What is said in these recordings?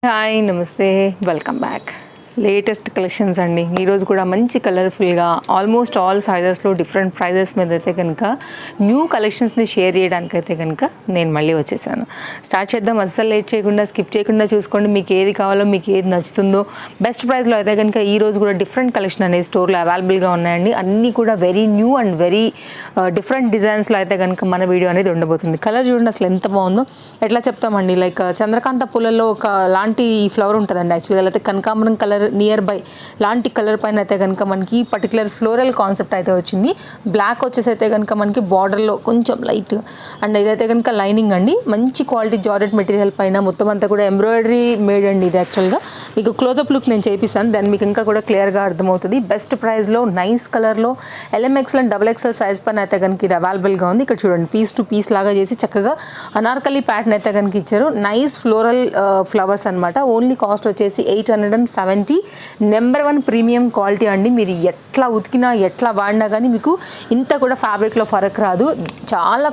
Hi నమస్తే welcome back. Latest collections అండి. ఈరోజు కూడా మంచి కలర్ఫుల్గా ఆల్మోస్ట్ ఆల్ సైజెస్లో డిఫరెంట్ ప్రైజెస్ మీద అయితే కనుక న్యూ కలెక్షన్స్ని షేర్ చేయడానికైతే కనుక నేను మళ్ళీ వచ్చేసాను. స్టార్ట్ చేద్దాం. అస్సలు లేట్ చేయకుండా స్కిప్ చేయకుండా చూసుకోండి. మీకు ఏది కావాలో మీకు ఏది నచ్చుతుందో బెస్ట్ ప్రైస్లో అయితే కనుక ఈరోజు కూడా డిఫరెంట్ కలెక్షన్ అనేది స్టోర్లో అవైలబుల్గా ఉన్నాయండి. అన్నీ కూడా very new and very different డిజైన్స్లో అయితే కనుక మన వీడియో అనేది ఉండబోతుంది. కలర్ చూడండి అసలు ఎంత బాగుందో. ఎట్లా చెప్తామండి, లైక్ చంద్రకాంత పూలలో ఒక లాంటి ఫ్లవర్ ఉంటుందండి యాక్చువల్గా, లేకపోతే కనకాంబరం కలర్ నియర్ బై లాంటి కలర్ పైన అయితే కనుక మనకి పర్టికులర్ ఫ్లోరల్ కాన్సెప్ట్ అయితే వచ్చింది. బ్లాక్ వచ్చేసి అయితే కనుక మనకి బార్డర్లో కొంచెం లైట్ అండ్ ఇదైతే కనుక లైనింగ్ అండి. మంచి క్వాలిటీ జార్జెట్ మెటీరియల్ పైన మొత్తం అంతా కూడా ఎంబ్రాయిడరీ మేడ్ అండి. ఇది యాక్చువల్గా మీకు క్లోజప్ లుక్ నేను చేపిస్తాను, దాన్ని మీకు ఇంకా కూడా క్లియర్గా అర్థమవుతుంది. బెస్ట్ ప్రైస్లో నైస్ కలర్లో LMXL అండ్ XXL సైజ్ పైన అయితే కనుక ఇది అవైలబుల్గా ఉంది. ఇక్కడ చూడండి, పీస్ టు పీస్ లాగా చేసి చక్కగా అనార్కలి ప్యాటర్న్ అయితే కనుక ఇచ్చారు. నైస్ ఫ్లోరల్ ఫ్లవర్స్ అనమాట. ఓన్లీ కాస్ట్ వచ్చేసి 870. నెంబర్ 1 ప్రీమియం క్వాలిటీ అండి. మీరు ఎట్లా ఉతికినా ఎట్లా వాడినా కానీ మీకు ఇంత కూడా ఫ్యాబ్రిక్లో ఫరక్ రాదు. చాలా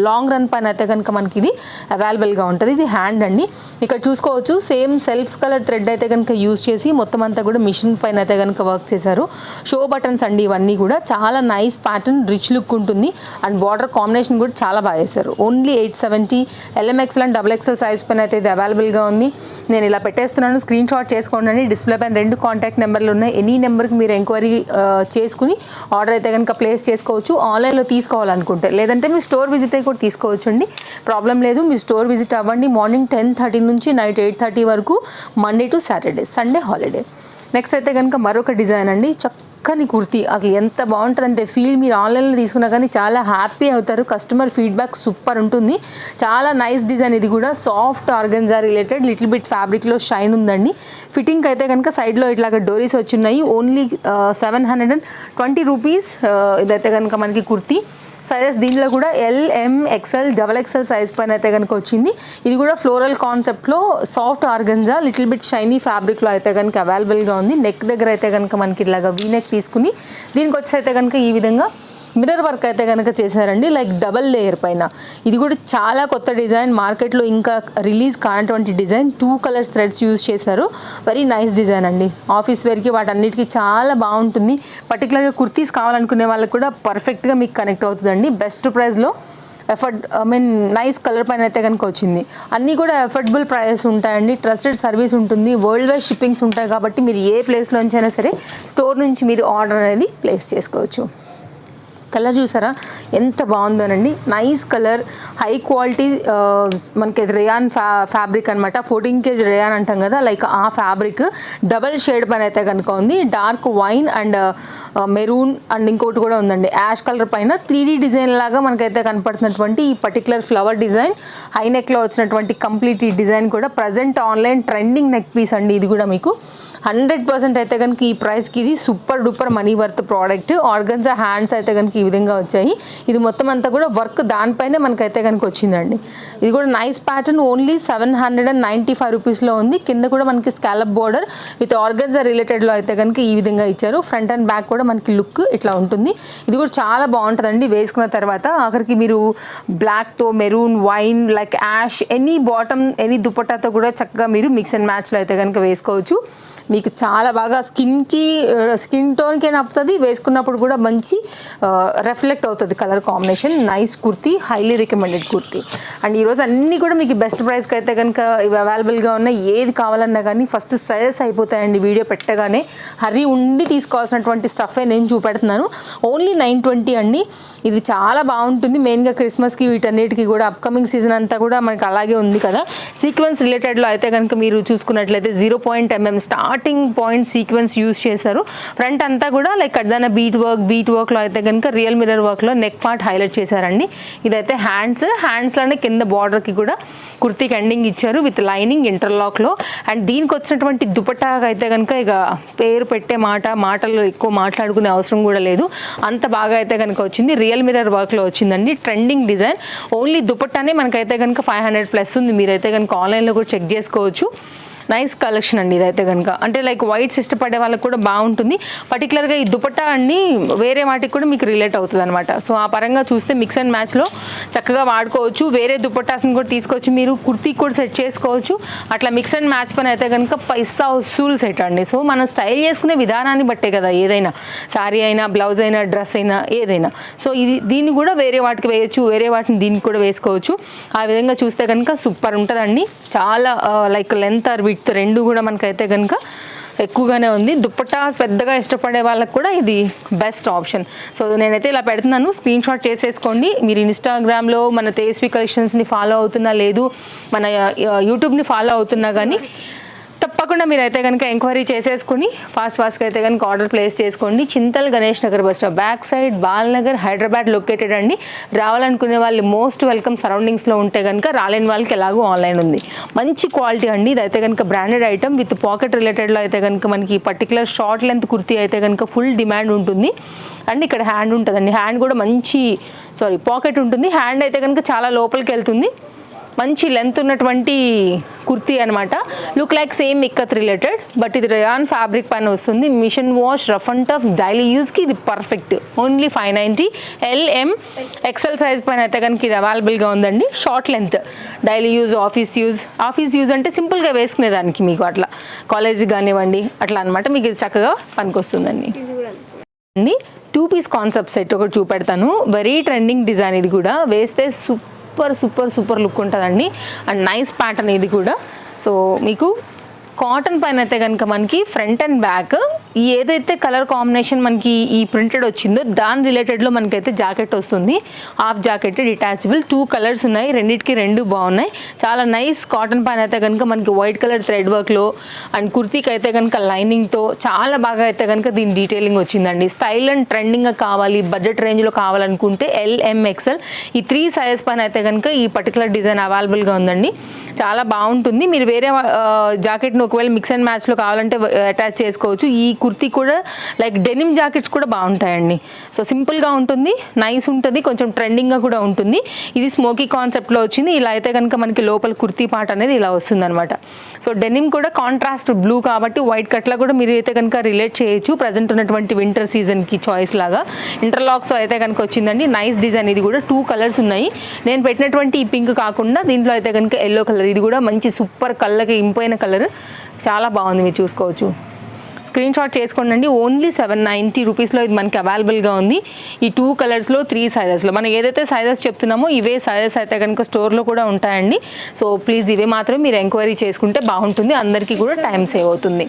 లాంగ్ రన్ పైన అయితే కనుక మనకి ఇది అవైలబుల్గా ఉంటుంది. ఇది హ్యాండ్ అండి. ఇక్కడ చూసుకోవచ్చు, సేమ్ సెల్ఫ్ కలర్ థ్రెడ్ అయితే కనుక యూజ్ చేసి మొత్తం అంతా కూడా మిషన్ పైన అయితే కనుక వర్క్ చేశారు. షో బటన్స్ అండి ఇవన్నీ కూడా. చాలా నైస్ ప్యాటర్న్, రిచ్ లుక్ ఉంటుంది అండ్ బార్డర్ కాంబినేషన్ కూడా చాలా బాగా చేశారు. Only 870 LMXL and XXL size పైన అయితే ఇది అవైలబుల్గా ఉంది. నేను ఇలా పెట్టేస్తున్నాను, స్క్రీన్ షాట్ చేసుకోండి. డిస్ప్లే పైన 2 కాంటాక్ట్ నెంబర్లు ఉన్నాయి. ఎనీ నెంబర్కి మీరు ఎంక్వైరీ చేసుకుని ఆర్డర్ అయితే కనుక ప్లేస్ చేసుకోవచ్చు. ఆన్లైన్లో తీసుకోవాలనుకుంటే, లేదంటే మీరు స్టోర్ విజిట్ అయి కూడా తీసుకోవచ్చు అండి, ప్రాబ్లం లేదు. మీరు స్టోర్ విజిట్ అవ్వండి. మార్నింగ్ 10:30 నుంచి నైట్ 8:30 వరకు, Monday to Saturday, Sunday holiday. Next అయితే కనుక మరొక డిజైన్ అండి. చక్కని కుర్తీ. అసలు ఎంత బాగుంటుందంటే ఫీల్, మీరు ఆన్లైన్లో తీసుకున్నా కానీ చాలా హ్యాపీ అవుతారు. కస్టమర్ ఫీడ్బ్యాక్ సూపర్ ఉంటుంది. చాలా నైస్ డిజైన్. ఇది కూడా soft organza related, little bit ఫ్యాబ్రిక్లో షైన్ ఉందండి. ఫిట్టింగ్ అయితే కనుక సైడ్లో ఇట్లాగా డోరీస్ వచ్చున్నాయి. Only 720 rupees. ఇదైతే కనుక మనకి కుర్తీ సైజెస్ దీనిలో కూడా LMXL XXL సైజ్ పైన అయితే కనుక వచ్చింది. ఇది కూడా ఫ్లోరల్ కాన్సెప్ట్లో soft organza little bit shiny ఫ్యాబ్రిక్లో అయితే కనుక అవైలబుల్గా ఉంది. నెక్ దగ్గర అయితే కనుక మనకి ఇలాగా వీనెక్ తీసుకుని దీనికి వచ్చి అయితే కనుక ఈ విధంగా మిర్రర్ వర్క్ అయితే కనుక చేశారండి, లైక్ డబల్ లేయర్ పైన. ఇది కూడా చాలా కొత్త డిజైన్, మార్కెట్లో ఇంకా రిలీజ్ కానటువంటి డిజైన్. 2 కలర్స్ థ్రెడ్స్ యూజ్ చేశారు. వెరీ నైస్ డిజైన్ అండి. ఆఫీస్ వేర్కి వాటన్నిటికీ చాలా బాగుంటుంది. పర్టికులర్గా కుర్తీస్ కావాలనుకునే వాళ్ళకి కూడా పర్ఫెక్ట్గా మీకు కనెక్ట్ అవుతుందండి. బెస్ట్ ప్రైస్లో నైస్ కలర్ పైన అయితే కనుక వచ్చింది. అన్నీ కూడా ఎఫర్డబుల్ ప్రైస్ ఉంటాయండి. ట్రస్టెడ్ సర్వీస్ ఉంటుంది. వరల్డ్ వైడ్ షిప్పింగ్స్ ఉంటాయి కాబట్టి మీరు ఏ ప్లేస్లోంచైనా సరే స్టోర్ నుంచి మీరు ఆర్డర్ అనేది ప్లేస్ చేసుకోవచ్చు. కలర్ చూసారా ఎంత బాగుందోనండి. Nice colour, high quality. మనకి రేయాన్ ఫ్యాబ్రిక్ అనమాట. 14 kg రేయాన్ అంటాం కదా, లైక్ ఆ ఫ్యాబ్రిక్ డబల్ షేడ్ పైన అయితే కనుక ఉంది. Dark wine and maroon and ఇంకోటి కూడా ఉందండి యాష్ కలర్ పైన 3D డిజైన్ లాగా మనకైతే కనపడుతున్నటువంటి ఈ పర్టికులర్ ఫ్లవర్ డిజైన్. హై నెక్లో వచ్చినటువంటి కంప్లీట్ ఈ డిజైన్ కూడా present online trending neck piece అండి. ఇది కూడా మీకు 100% అయితే కనుక ఈ ప్రైస్కి ఇది super duper money worth product. Organza hands అయితే కనుక ఈ విధంగా వచ్చాయి. ఇది మొత్తం అంతా కూడా వర్క్ దానిపైనే మనకైతే కనుక వచ్చిందండి. ఇది కూడా నైస్ ప్యాటర్న్. ఓన్లీ 795 రూపీస్లో ఉంది. కింద కూడా మనకి స్కాలప్ బోర్డర్ విత్ ఆర్గన్జా రిలేటెడ్లో అయితే కనుక ఈ విధంగా ఇచ్చారు. ఫ్రంట్ అండ్ బ్యాక్ కూడా మనకి లుక్ ఇట్లా ఉంటుంది. ఇది కూడా చాలా బాగుంటుందండి వేసుకున్న తర్వాత. ఆఖరికి మీరు బ్లాక్తో maroon, wine, like ash, any bottom any దుపట్టాతో కూడా చక్కగా మీరు మిక్స్ అండ్ మ్యాచ్లో అయితే కనుక వేసుకోవచ్చు. మీకు చాలా బాగా స్కిన్ టోన్కే నప్పుతుంది. వేసుకున్నప్పుడు కూడా మంచి రిఫ్లెక్ట్ అవుతుంది colour combination. Nice kurti, highly recommended kurti. And ఈరోజు అన్నీ కూడా మీకు బెస్ట్ ప్రైస్కి అయితే కనుక ఇవి అవైలబుల్గా ఉన్నాయి. ఏది కావాలన్నా కానీ ఫస్ట్ సజెస్ అయిపోతాయండి వీడియో పెట్టగానే. హర్రీ ఉండి తీసుకోవాల్సినటువంటి స్టఫే నేను చూపెడుతున్నాను. ఓన్లీ 920 అండి. ఇది చాలా బాగుంటుంది. మెయిన్గా క్రిస్మస్కి వీటన్నిటికీ కూడా అప్కమింగ్ సీజన్ అంతా కూడా మనకి అలాగే ఉంది కదా. సీక్వెన్స్ రిలేటెడ్లో అయితే కనుక మీరు చూసుకున్నట్లయితే 0.mm starting point sequence use చేశారు. ఫ్రంట్ అంతా కూడా లైక్ అడ్దాన బీట్ వర్క్లో అయితే కనుక రియల్ మిర్రర్ వర్క్లో నెక్ పార్ట్ హైలైట్ చేశారండి. ఇదైతే హ్యాండ్స్లోనే కింద బార్డర్కి కూడా కుర్తీకి ఎండింగ్ ఇచ్చారు విత్ లైనింగ్ ఇంటర్లాక్లో. అండ్ దీనికి వచ్చినటువంటి దుపట్టాగా అయితే కనుక ఇక పేరు పెట్టే మాటలు ఎక్కువ మాట్లాడుకునే అవసరం కూడా లేదు. అంత బాగా అయితే కనుక వచ్చింది. రియల్ మిర్రర్ వర్క్లో వచ్చిందండి. Trending design. ఓన్లీ దుపట్టానే మనకైతే కనుక 500+ ఉంది. మీరైతే కనుక ఆన్లైన్లో కూడా చెక్ చేసుకోవచ్చు. నైస్ కలెక్షన్ అండి ఇదైతే కనుక. అంటే లైక్ వైట్స్ ఇష్టపడే వాళ్ళకి కూడా బాగుంటుంది. పర్టికులర్గా ఈ దుపట్టా అండి వేరే వాటికి కూడా మీకు రిలేట్ అవుతుంది అనమాట. సో ఆ పరంగా చూస్తే మిక్స్ అండ్ మ్యాచ్లో చక్కగా వాడుకోవచ్చు. వేరే దుపట్టాస్ని కూడా తీసుకోవచ్చు, మీరు కుర్తీ కూడా సెట్ చేసుకోవచ్చు. అట్లా మిక్స్ అండ్ మ్యాచ్ పని అయితే కనుక పైసా వసూలు సెట్ అండి. సో మనం స్టైల్ చేసుకునే విధానాన్ని బట్టే కదా ఏదైనా, సారీ అయినా, బ్లౌజ్ అయినా, డ్రెస్ అయినా, ఏదైనా. సో దీన్ని కూడా వేరే వాటికి వేయచ్చు, వేరే వాటిని దీనికి కూడా వేసుకోవచ్చు. ఆ విధంగా చూస్తే కనుక సూపర్ ఉంటుందండి. చాలా లైక్ లెంత్ ఆర్ విడ్త్ రెండు కూడా మనకైతే కనుక ఎక్కువగానే ఉంది. దుప్పట్టా పెద్దగా ఇష్టపడే వాళ్ళకి కూడా ఇది బెస్ట్ ఆప్షన్. సో నేనైతే ఇలా పెడుతున్నాను, స్క్రీన్ షాట్ చేసేసుకోండి. మీరు ఇన్స్టాగ్రామ్లో మన తేజస్వి కలెక్షన్స్ని ఫాలో అవుతున్నా, లేదు మన యూట్యూబ్ని ఫాలో అవుతున్నా కానీ తప్పకుండా మీరైతే కనుక ఎంక్వైరీ చేసేసుకుని ఫాస్ట్గా అయితే కనుక ఆర్డర్ ప్లేస్ చేసుకోండి. Chintal Ganesh Nagar bus stop back side, Balanagar, Hyderabad located అండి. రావాలనుకునే వాళ్ళు మోస్ట్ వెల్కమ్. సరౌండింగ్స్లో ఉంటే కనుక, రాలేని వాళ్ళకి ఎలాగో ఆన్లైన్ ఉంది. మంచి క్వాలిటీ అండి ఇదైతే కనుక, బ్రాండెడ్ ఐటమ్ విత్ పాకెట్ రిలేటెడ్లో అయితే కనుక మనకి పర్టికులర్ షార్ట్ లెంత్ కుర్తీ అయితే కనుక ఫుల్ డిమాండ్ ఉంటుంది. అండ్ ఇక్కడ హ్యాండ్ ఉంటుందండి, హ్యాండ్ కూడా మంచి పాకెట్ ఉంటుంది. హ్యాండ్ అయితే కనుక చాలా లోపలికి వెళ్తుంది. మంచి లెంత్ ఉన్నటువంటి కుర్తీ అనమాట. Look like same ikkat related, but ఇది రేయాన్ ఫ్యాబ్రిక్ పైన వస్తుంది. Machine wash, rough and tough, daily యూస్కి ఇది perfect. Only 590. LM XL size పైన అయితే కనుక ఇది అవైలబుల్గా ఉందండి. Short length, daily use, office use అంటే సింపుల్గా వేసుకునేదానికి మీకు అట్లా కాలేజ్ కానివ్వండి అట్లా అనమాట. మీకు ఇది చక్కగా పనికొస్తుందండి. 2 పీస్ కాన్సెప్ట్ సెట్ ఒకటి చూపెడతాను. Very trending design. ఇది కూడా వేస్తే సూపర్ లుక్ ఉంటుందండి. అండ్ నైస్ ప్యాటర్న్ ఇది కూడా. సో మీకు కాటన్ పైన అయితే కనుక మనకి ఫ్రంట్ అండ్ బ్యాక్ ఏదైతే కలర్ కాంబినేషన్ మనకి ఈ ప్రింటెడ్ వచ్చిందో దాని రిలేటెడ్లో మనకైతే జాకెట్ వస్తుంది. హాఫ్ జాకెట్ డిటాచబుల్, 2 కలర్స్ ఉన్నాయి, రెండింటికి 2 బాగున్నాయి. చాలా నైస్ కాటన్ పైన అయితే కనుక మనకి వైట్ కలర్ థ్రెడ్ వర్క్లో అండ్ కుర్తీకి అయితే కనుక లైనింగ్తో చాలా బాగా అయితే కనుక దీని డీటెయిలింగ్ వచ్చిందండి. స్టైల్ అండ్ ట్రెండింగ్గా కావాలి, బడ్జెట్ రేంజ్లో కావాలనుకుంటే LM XL ఈ 3 సైజ్ పైన అయితే కనుక ఈ పర్టికులర్ డిజైన్ అవైలబుల్గా ఉందండి. చాలా బాగుంటుంది. మీరు వేరే జాకెట్ను ఒకవేళ మిక్స్ అండ్ మ్యాచ్లో కావాలంటే అటాచ్ చేసుకోవచ్చు. ఈ కుర్తీ కూడా లైక్ డెనిమ్ జాకెట్స్ కూడా బాగుంటాయండి. సో సింపుల్గా ఉంటుంది, నైస్ ఉంటుంది, కొంచెం ట్రెండింగ్గా కూడా ఉంటుంది. ఇది స్మోకీ కాన్సెప్ట్లో వచ్చింది. ఇలా అయితే కనుక మనకి లోపల కుర్తీ పార్ట్ అనేది ఇలా వస్తుంది అనమాట. సో డెనిమ్ కూడా కాంట్రాస్ట్ బ్లూ కాబట్టి వైట్ కట్లా కూడా మీరు అయితే కనుక రిలేట్ చేయొచ్చు. ప్రజెంట్ ఉన్నటువంటి వింటర్ సీజన్కి చాయిస్ లాగా ఇంటర్లాక్స్ అయితే కనుక వచ్చిందండి. Nice design. ఇది కూడా 2 కలర్స్ ఉన్నాయి. నేను పెట్టినటువంటి ఈ పింక్ కాకుండా దీంట్లో అయితే కనుక ఎల్లో కలర్, ఇది కూడా మంచి సూపర్ కళ్ళకి ఇంపైన కలర్, చాలా బాగుంది. మీరు చూసుకోవచ్చు, స్క్రీన్ షాట్ చేసుకోండి. ఓన్లీ 790 రూపీస్లో ఇది మనకి అవైలబుల్గా ఉంది. ఈ 2 కలర్స్లో 3 సైజెస్లో. మనం ఏదైతే సైజెస్ చెప్తున్నామో ఇవే సైజెస్ అయితే కనుక స్టోర్లో కూడా ఉంటాయండి. సో ప్లీజ్ ఇవే మాత్రం మీరు ఎంక్వైరీ చేసుకుంటే బాగుంటుంది, అందరికీ కూడా టైం సేవ్ అవుతుంది.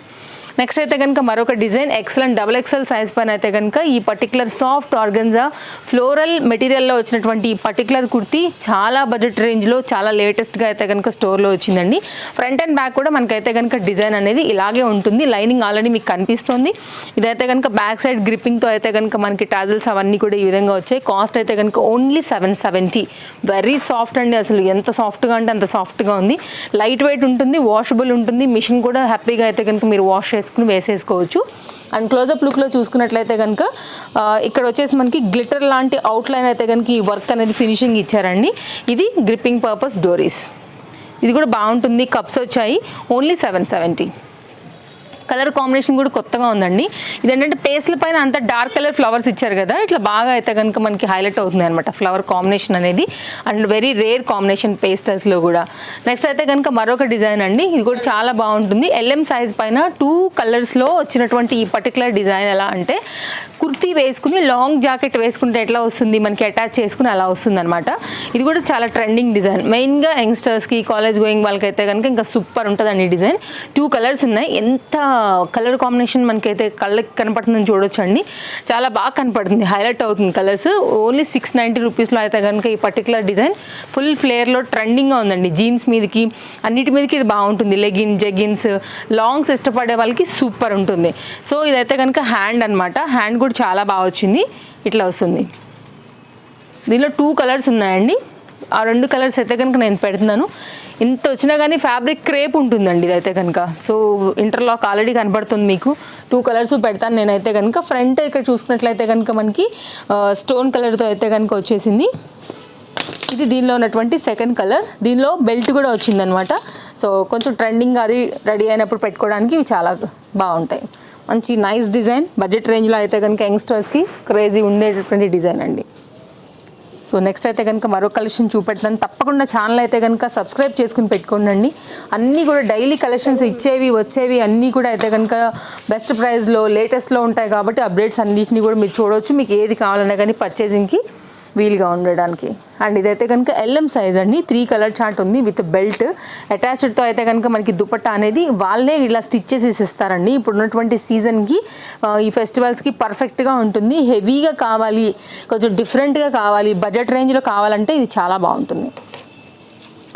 నెక్స్ట్ అయితే కనుక మరొక design XL and XXL size పైన అయితే కనుక ఈ పర్టికులర్ సాఫ్ట్ ఆర్గన్జా ఫ్లోరల్ మెటీరియల్లో వచ్చినటువంటి ఈ పర్టికులర్ కుర్తీ చాలా బడ్జెట్ రేంజ్లో చాలా లేటెస్ట్గా అయితే కనుక స్టోర్లో వచ్చిందండి. ఫ్రంట్ అండ్ బ్యాక్ కూడా మనకైతే కనుక డిజైన్ అనేది ఇలాగే ఉంటుంది. లైనింగ్ ఆల్రెడీ మీకు కనిపిస్తుంది. ఇదైతే కనుక బ్యాక్ సైడ్ గ్రిప్పింగ్తో అయితే కనుక మనకి టాజిల్స్ అవన్నీ కూడా ఈ విధంగా వచ్చాయి. కాస్ట్ అయితే కనుక ఓన్లీ 770. వెరీ సాఫ్ట్ అండి, అసలు ఎంత సాఫ్ట్గా అంటే అంత సాఫ్ట్గా ఉంది. లైట్ వెయిట్ ఉంటుంది, వాషబుల్ ఉంటుంది. మిషన్ కూడా హ్యాపీగా అయితే కనుక మీరు వాష్ చేసుకుని వేసేసుకోవచ్చు. అండ్ క్లోజప్ లుక్లో చూసుకున్నట్లయితే కనుక ఇక్కడ వచ్చేసి మనకి గ్లిటర్ లాంటి అవుట్లైన్ అయితే కనుక ఈ వర్క్ అనేది ఫినిషింగ్ ఇచ్చారండి. ఇది గ్రిప్పింగ్ పర్పస్ డోరీస్. ఇది కూడా బాగుంటుంది. కప్స్ వచ్చాయి. ఓన్లీ 770. కలర్ కాంబినేషన్ కూడా కొత్తగా ఉందండి. ఇదేంటంటే పేస్ట్ల పైన అంత డార్క్ కలర్ ఫ్లవర్స్ ఇచ్చారు కదా, ఇట్లా బాగా అయితే కనుక మనకి హైలైట్ అవుతుంది అనమాట ఫ్లవర్ కాంబినేషన్ అనేది. అండ్ వెరీ రేర్ కాంబినేషన్ పేస్టల్స్లో కూడా. నెక్స్ట్ అయితే కనుక మరొక డిజైన్ అండి. ఇది కూడా చాలా బాగుంటుంది. LM సైజ్ పైన 2 కలర్స్లో వచ్చినటువంటి ఈ పర్టికులర్ డిజైన్ ఎలా అంటే కుర్తీ వేసుకుని లాంగ్ జాకెట్ వేసుకుంటే ఎట్లా వస్తుంది మనకి అటాచ్ చేసుకుని అలా వస్తుంది అనమాట. ఇది కూడా చాలా ట్రెండింగ్ డిజైన్. మెయిన్గా యంగ్స్టర్స్కి, కాలేజ్ గోయింగ్ వాళ్ళకైతే కనుక ఇంకా సూపర్ ఉంటుందండి ఈ డిజైన్. 2 కలర్స్ ఉన్నాయి. ఎంత కలర్ కాంబినేషన్ మనకైతే కళ్ళకి కనపడుతుందని చూడొచ్చు అండి. చాలా బాగా కనపడుతుంది, హైలైట్ అవుతుంది కలర్స్. ఓన్లీ 690 రూపీస్లో అయితే కనుక ఈ పర్టికులర్ డిజైన్ ఫుల్ ఫ్లేర్లో ట్రెండింగ్గా ఉందండి. జీన్స్ మీదకి అన్నిటి మీదకి ఇది బాగుంటుంది. లెగిన్, జెగిన్స్, లాంగ్స్ ఇష్టపడే వాళ్ళకి సూపర్ ఉంటుంది. సో ఇదైతే కనుక హ్యాండ్ అనమాట. హ్యాండ్ కూడా చాలా బాగా వచ్చింది, ఇట్లా వస్తుంది. దీనిలో 2 కలర్స్ ఉన్నాయండి. ఆ 2 కలర్స్ అయితే కనుక నేను పెడుతున్నాను. ఇంత వచ్చినా కానీ ఫ్యాబ్రిక్ క్రేప్ ఉంటుందండి ఇదైతే కనుక. సో ఇంటర్లాక్ ఆల్రెడీ కనపడుతుంది మీకు. 2 కలర్స్ పెడతాను నేనైతే కనుక. ఫ్రంట్ ఇక్కడ చూసుకున్నట్లయితే కనుక మనకి స్టోన్ కలర్తో అయితే కనుక వచ్చేసింది. ఇది దీనిలో ఉన్నటువంటి సెకండ్ కలర్. దీనిలో బెల్ట్ కూడా వచ్చిందనమాట. సో కొంచెం ట్రెండింగ్ అది రెడీ అయినప్పుడు పెట్టుకోవడానికి ఇవి చాలా బాగుంటాయి. మంచి నైస్ డిజైన్. బడ్జెట్ రేంజ్లో అయితే కనుక యంగ్స్టర్స్కి క్రేజీ ఉండేటటువంటి డిజైన్ అండి. సో నెక్స్ట్ అయితే కనుక మరో కలెక్షన్ చూపెడతాను. తప్పకుండా ఛానల్ అయితే కనుక సబ్స్క్రైబ్ చేసుకుని పెట్టుకోండి. అన్నీ కూడా డైలీ కలెక్షన్స్ ఇచ్చేవి వచ్చేవి అన్నీ కూడా అయితే కనుక బెస్ట్ ప్రైస్లో లేటెస్ట్లో ఉంటాయి కాబట్టి అప్డేట్స్ అన్నింటినీ కూడా మీరు చూడవచ్చు. మీకు ఏది కావాలన్నా కానీ పర్చేసింగ్కి వీలుగా ఉండడానికి. అండ్ ఇదైతే కనుక ఎల్ఎం సైజ్ అండి. 3 కలర్ చార్ట్ ఉంది విత్ బెల్ట్ అటాచ్డ్తో అయితే కనుక మనకి దుపట్టా అనేది వాళ్ళే ఇలా స్టిచ్ చేసి ఇస్తారండి. ఇప్పుడు ఉన్నటువంటి సీజన్కి ఈ ఫెస్టివల్స్కి పర్ఫెక్ట్గా ఉంటుంది. హెవీగా కావాలి, కొంచెం డిఫరెంట్గా కావాలి, బడ్జెట్ రేంజ్లో కావాలంటే ఇది చాలా బాగుంటుంది.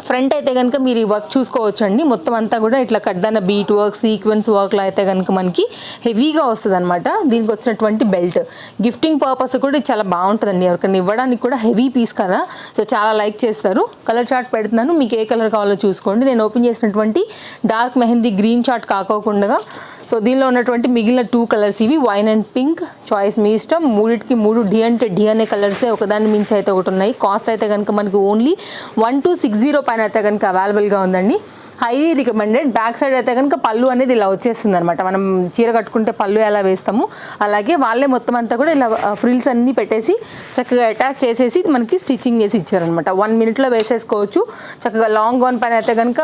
ఫ్రంట్ అయితే కనుక మీరు ఈ వర్క్ చూసుకోవచ్చండి. మొత్తం అంతా కూడా ఇట్లా కడ్దాన బీట్ వర్క్, సీక్వెన్స్ వర్క్లో అయితే కనుక మనకి హెవీగా వస్తుంది అనమాట. దీనికి వచ్చినటువంటి బెల్ట్ గిఫ్టింగ్ పర్పస్ కూడా ఇది చాలా బాగుంటుందండి. ఎవరికైనా ఇవ్వడానికి కూడా హెవీ పీస్ కదా, సో చాలా లైక్ చేస్తారు. కలర్ చార్ట్ పెడుతున్నాను, మీకు ఏ కలర్ కావాలో చూసుకోండి. నేను ఓపెన్ చేసినటువంటి డార్క్ మెహందీ గ్రీన్ చార్ట్ కాకోకుండా సో దీనిలో ఉన్నటువంటి మిగిలిన 2 కలర్స్ ఇవి వైన్ అండ్ పింక్. చాయిస్ మీ ఇష్టం. మూడిటికి 3 డి అంటే డి అనే కలర్సే, ఒకదాన్ని మించి అయితే ఒకటి ఉన్నాయి. కాస్ట్ అయితే కనుక మనకి ఓన్లీ 1260 పైన అయితే కనుక అవైలబుల్గా ఉందండి. Highly recommended. బ్యాక్ సైడ్ అయితే కనుక పళ్ళు అనేది ఇలా వచ్చేస్తుంది అనమాట. మనం చీర కట్టుకుంటే పళ్ళు ఎలా వేస్తాము అలాగే వాళ్ళే మొత్తం అంతా కూడా ఇలా ఫ్రిల్స్ అన్నీ పెట్టేసి చక్కగా అటాచ్ చేసేసి మనకి స్టిచ్చింగ్ చేసి ఇచ్చారనమాట. 1 మినిట్లో వేసేసుకోవచ్చు. చక్కగా లాంగ్ గౌన్ పైన అయితే కనుక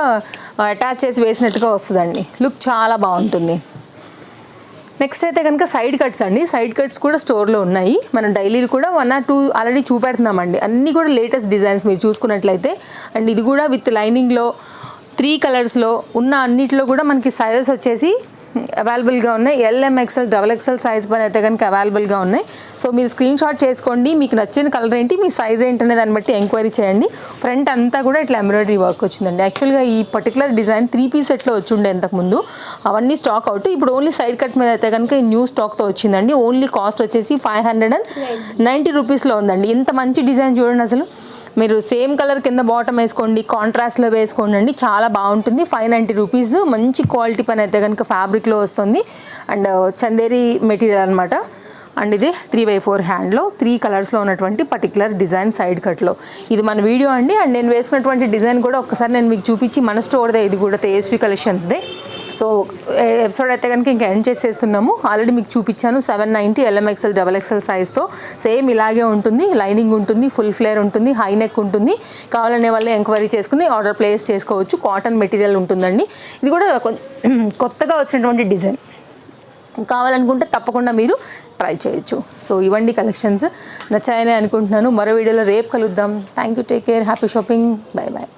అటాచ్ చేసి వేసినట్టుగా వస్తుందండి. లుక్ చాలా బాగుంటుంది. నెక్స్ట్ అయితే కనుక సైడ్ కట్స్ అండి. సైడ్ కట్స్ కూడా స్టోర్లో ఉన్నాయి. మనం డైలీ కూడా 1 or 2 ఆల్రెడీ చూపెడుతున్నామండి. అన్నీ కూడా లేటెస్ట్ డిజైన్స్ మీరు చూసుకున్నట్లయితే. అండ్ ఇది కూడా విత్ లైనింగ్లో 3 కలర్స్లో ఉన్న అన్నిటిలో కూడా మనకి సైజెస్ వచ్చేసి అవైలబుల్గా ఉన్నాయి. ఎల్ఎం ఎక్స్ఎల్ XXL సైజ్ పైన అయితే కనుక అవైలబుల్గా ఉన్నాయి. సో మీరు స్క్రీన్ షాట్ చేసుకోండి. మీకు నచ్చిన కలర్ ఏంటి, మీ సైజ్ ఏంటనే దాన్ని బట్టి ఎంక్వైరీ చేయండి. ఫ్రంట్ అంతా కూడా ఇట్లా ఎంబ్రాయిడరీ వర్క్ వచ్చిందండి. యాక్చువల్గా ఈ పర్టికులర్ డిజైన్ 3 పీస్ సెట్లో వచ్చి ఉండే ఇంతకుముందు, అవన్నీ స్టాక్ అవుట్. ఇప్పుడు ఓన్లీ సైడ్ కట్ మీద అయితే కనుక ఈ న్యూ స్టాక్తో వచ్చిందండి. ఓన్లీ కాస్ట్ వచ్చేసి 590 రూపీస్లో ఉందండి. ఇంత మంచి డిజైన్ చూడండి. అసలు మీరు సేమ్ కలర్ కింద బాటమ్ వేసుకోండి, కాంట్రాస్ట్లో వేసుకోండి అండి, చాలా బాగుంటుంది. 590 రూపీస్. మంచి క్వాలిటీ పని అయితే కనుక ఫ్యాబ్రిక్లో వస్తుంది. అండ్ చందేరి మెటీరియల్ అనమాట. అండ్ ఇది 3/4 హ్యాండ్లో 3 కలర్స్లో ఉన్నటువంటి పర్టికులర్ డిజైన్ సైడ్ కట్లో. ఇది మన వీడియో అండి. అండ్ నేను వేసుకున్నటువంటి డిజైన్ కూడా ఒక్కసారి నేను మీకు చూపించి మన స్టోర్దే, ఇది కూడా తేజస్వి కలెక్షన్స్దే. సో ఎపిసోడ్ అయితే కనుక ఇంకా ఎండ్ చేసేస్తున్నాము. ఆల్రెడీ మీకు చూపించాను 790 LM XL XXL సైజ్తో సేమ్ ఇలాగే ఉంటుంది. లైనింగ్ ఉంటుంది, ఫుల్ ఫ్లేర్ ఉంటుంది, హై నెక్ ఉంటుంది. కావాలనే వాళ్ళే ఎంక్వైరీ చేసుకుని ఆర్డర్ ప్లేస్ చేసుకోవచ్చు. కాటన్ మెటీరియల్ ఉంటుందండి. ఇది కూడా కొత్తగా వచ్చినటువంటి డిజైన్. కావాలనుకుంటే తప్పకుండా మీరు ట్రై చేయొచ్చు. సో ఇవ్వండి కలెక్షన్స్. నచ్చాయని అనుకుంటున్నాను. మరో వీడియోలో రేపు కలుద్దాం. Thank you. Take care. Happy shopping. Bye bye.